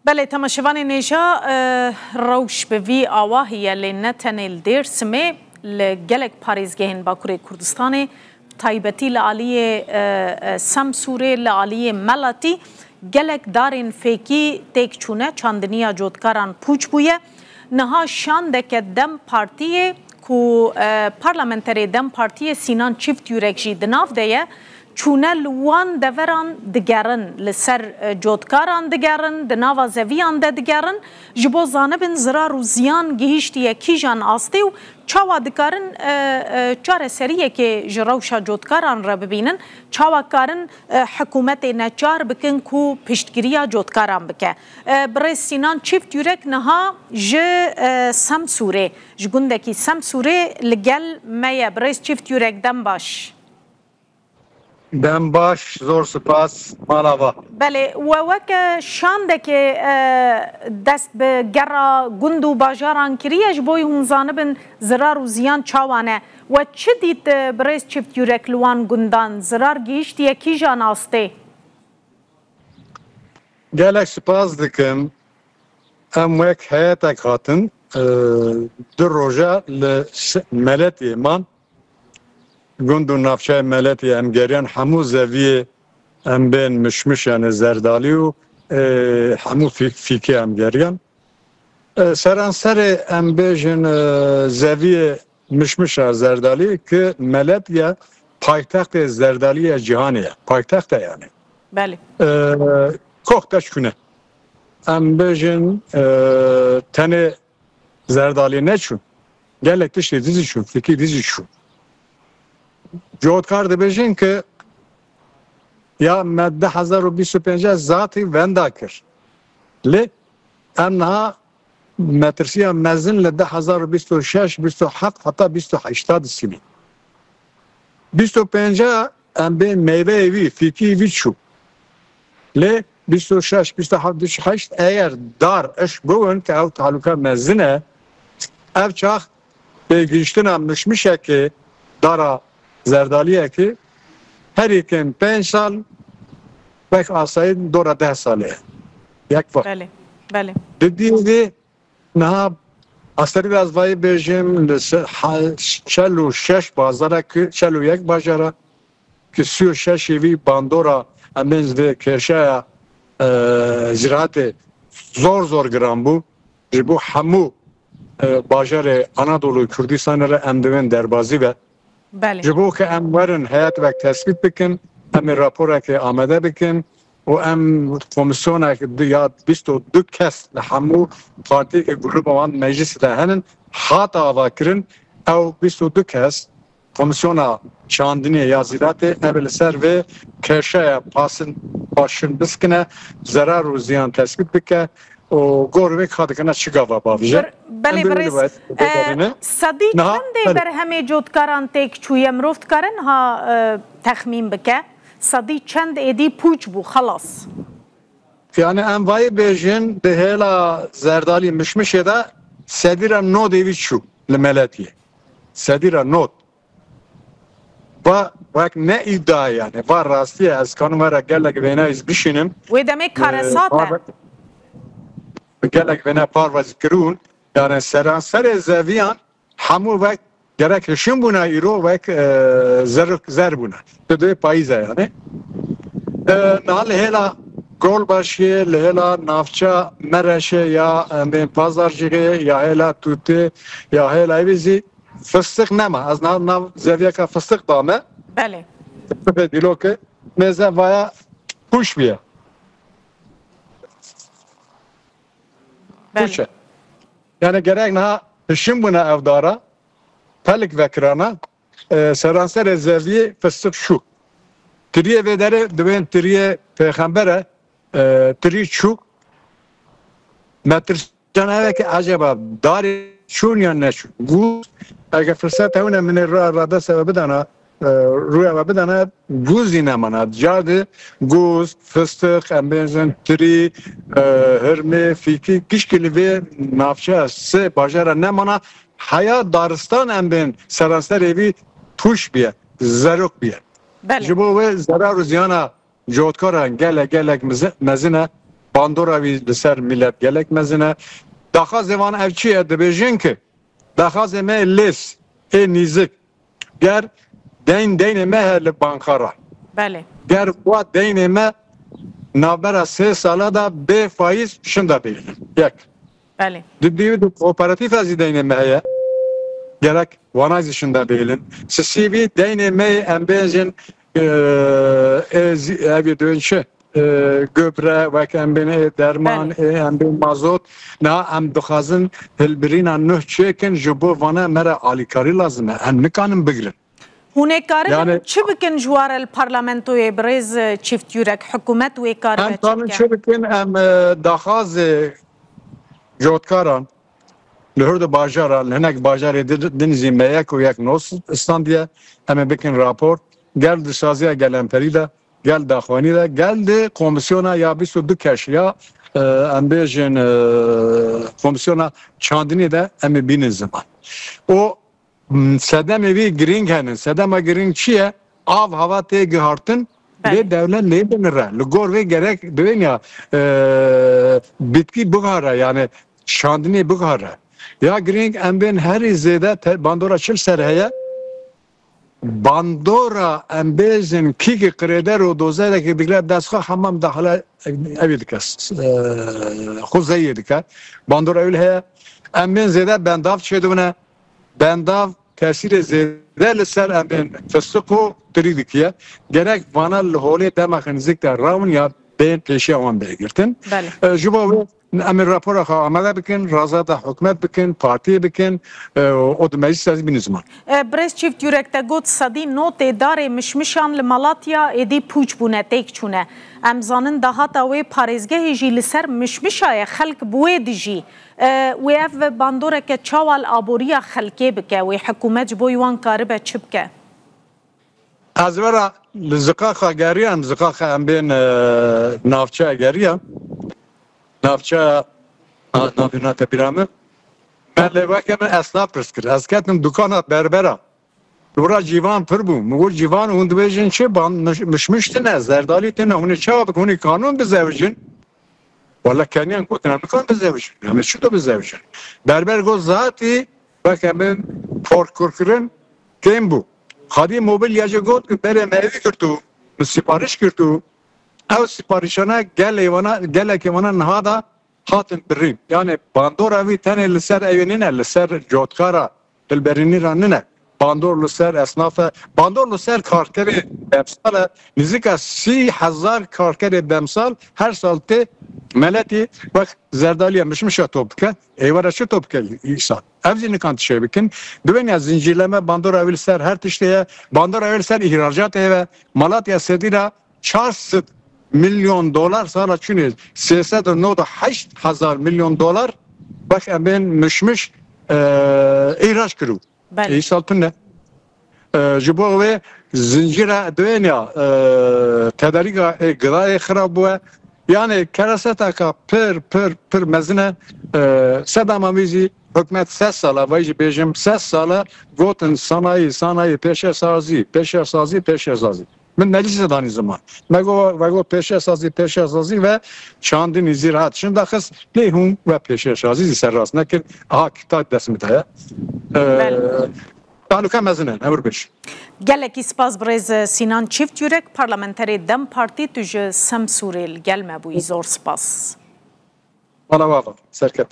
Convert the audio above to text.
بله تماشاوان نیجا روش به وی آواهی لنتنل درسمه لگلک پاریزگهن باکوری کردستان تایبتی لعالی سمسوره لعالی ملتی گلک دارین فیکی تک چونه چاندنیا جودکاران پوچ بویه نها شاندک دم پارتیه کو پارلمنتری دم پارتیه سینان چیفت یورک جی دناف دیه چونه لوان دوران دگرن لسر جودکاران دگرن دناوا زویان دگرن جبو زانبن زرار و زیان گهیشتیه کی جان آسته و چاوا دکارن چاره سریه که جروشا جودکاران را ببینن چاوا کارن حکومت نچار بکن کو پشتگیریا جودکاران بکه برای سینان چیفت یورک نها ج سمسوره جگوندکی سمسوره لگل میا برای چیفت یورک دم باش دم باش زور سپاس مالاوا بله و وک شاندک دست به گرا گند و باجاران کریش بوی هم زانبن زرار و زیان چاوانه و چه دید برایز چفت یورک لوان گندان زرار گیشت یکی جان آسته گلک سپاس دکم ام وک حیاتک هاتن در روژه لملتی من گندو نافچه ملتی ام گریان همو زویه ام بین مشمش یعنی زردالی و همو فیکی ام گریان سرانسر ام بیجن زویه مشمش زردالی که ملت یا پایتخت زردالی جهانیه پایتخت یعنی بله کوختش کنه ام بیجن تنه زردالی نچون گلک تشتی دیزی شون فیکی دیزی شون جودکار دبیجن که یا ماده 1025 ذاتی وندا کر لی انها مترسیه مزن لده 1026 27 حتی 28 سیمی 25 ام به میوه وی فیکی وی چو لی 26 27 28 اگر دار اش بون که او تعلقه مزنه او چاخ به گیشتن مشمیشه که دارا زردالیه که هر یکن 5 سال بک آسایی دور 10 ساله یک وقت بله بله دیدی نه استری از وای بیجیم 46 بازاره که 41 بازاره که 36 وی باندورا امنز و کرشه زراعت زور گرام بو جبو همو بازار آنادولو کردستان را امدون دربازی و بله جبو که ام ورن حیات وقت تثبیت بکن ام راپور که آمده بکن و ام کمیسیون که یا 22 کس همو پارتی که گروه آن مجلس دهنن حتی آوا کرن او 22 کس کمیسیون چاندنی یا زیرات ابل سر و کرشه پاشن بسکنه ضرر و زیان تثبیت بکن و گروه خاطر کنه چیکار باشه بله برای صدی چنده بر همه جودکاران تک چوی امروفت کارن ها تخمین بکه صدی چند ایدی پوچ بو خلاص یعنی ام وای بیجن ده هلا زردالی مشمشه ده صدیرا نو دیوی چو لملتیه صدیرا نو و وقت نه ایدای یعنی و راستیه از کانو مرا گلک وینا از بشینم و دمه کارساته گلک وینا پارواز کرون یعنی سرانسر زویان همو وقت گرک رشم بونه ایرو وقت زر بونه به دوی پاییزه یعنی نال هلا گل باشه لهلا نافچه مرشه یا بین پازارجیه یا هلا توته یا هلا ایوزی فستق نما از ناو زویه که فستق دامه بله دیلو که مزه ویا پوش بیه بله yani gerek ne hışım buna evdara pelik vekrana seranser ezerliği fıstık şu triye vedere döven triye peygambere tri şu metricana ki acaba dari şun ya ne şu bu eğer fırsat havuna min rada sebebi dana روی بدن گوزی نماند جاده گوز فستق امبزن تری هرمه فیکی کشکلی و نافچه سه باجره نماند حیات دارستان امبن سرانسر ایوی توش بیه زروک بیه جبو و زرار و زیانا جودکاران گلک مزنه bandora wî li ser millet gelek mezine daxwazê wan ev çi ye dibêjin ki daxwazê me lês ê nîzik ger deynê me he li bankara ger wa deynê me navbera 3 sala da bê faiz şinda bêjin yek dibî kooperatif ezî deynê me heye gerek wana zî şinda bêjin sivî deynê me em bêjin evê dön çi gübre wek em bên derman em bên mazot na em dixwazin hilbirîna nûh çêkin ji bo vana me re alîkarî lazim e em nikanin bigirin. Hûn ê karin çi bikin ji ware li parlamentoyê birêz çîft yûrek hikûmet wê karibe em karin çi bikin em daxwazê cotkaran li hûrda bajaran li hinek bajarê din zîmeyek û yek nos istandiye em ê bikin rapor gel dişaziya gelemperî de gel daxwanî de gel de komisyona ya 22 keş ya em bêjin komisyona çandinê de em ê bînin ziman. O sedemê wî girîng henin. Sedema girîng çi ye? Av hava tê gihartin lê dewlet lê binire. Li gor vê gerek dibên ya bitkî bigare yani çandinê bigare. Ya girîng em bên herî zêde bandora çil ser heye bandora em bêjin kîkê qirêder û dozerekê digre destxwe hemam de hala evê dike xuzeyê dike bandora ew heye em bên zêde bendav çêdibine bendav tesîrê zêde li ser em bên fistik û tirî dikiye gerek vana li holê dema nzik de rawin ya bên pêşiya wan bêgirtin ji bo wê em ê rapora xwe amade bikin razata hikûmet bikin partiyê bikin o di meclîs bînin ziman. Birêz çîft yûrek te got sedî notê darê mişmişan li Malatya êdî pûç bûne têk çûne em zanin dahata wê parêzgehê jî li ser mişmişayê xelk bi wê dijî wê ev bandoreke çawa li aboriya xelkê bike wê hikûmet ji bo wan karibe çi bike? Ez vera li zikaxa geriyan zikaxa em bên navçeya geriyan navçeya navîna tepîra min me lê weke min esnaf pirs kir ez ketim dukana berbera lora cîvan pir bû min got cîvan hûn dibêjin çi mişmiş tune zerdalî tune hûn ê çawa bikin hûn ê kanûn bizewicin wala keniyan gotin em nikan bizewicin em ê çi do bizewicin berber got zatî weke min porkurkirin kêm bû xadî mobilyacı got ki berê me evî kirtû min sipariş kirtû ew siparîşana gelekê wana niha da hatin birîn yani bandora wî tenê li ser evê nîne li ser cotkara dilberînîran nîne bandor li ser esnafa bandor li ser karkerê bemsal nizîka 30,000 karkerê bemsal her sal tê meletî wek zerdaliye mişmişa topike êwara çi topike îsal ev jî nikan tişê bikin dibên ya zincîrleme bandora wî li ser her tiştê ye bandora wî li ser îhracatê ve Malatya sedîra 400 milyon dolar sala çûnê 398 milyon dolar bak em bên mişmiş îhraç kirû îsal tune ji bo wê zincîra dibên ya tedarîka gıdayê xirab bûye yani keraseteka pir mezine sedema wî jî hikûmet 3 sala vay jî bêjim 3 sala gotin sanayî pêşesazî min meclise danî ziman vego pêşesazî ve çandinî zîrat şin daxist lê hûn ve pêşesazî zî ser rast nekin aha kitap desmit heye taluka mezine hewir beş gelekî spas birêz Sinan çîft yûrek parlamenterê Dem Partî tu ji Semsûrê li gel me bûyî zor spas wala serket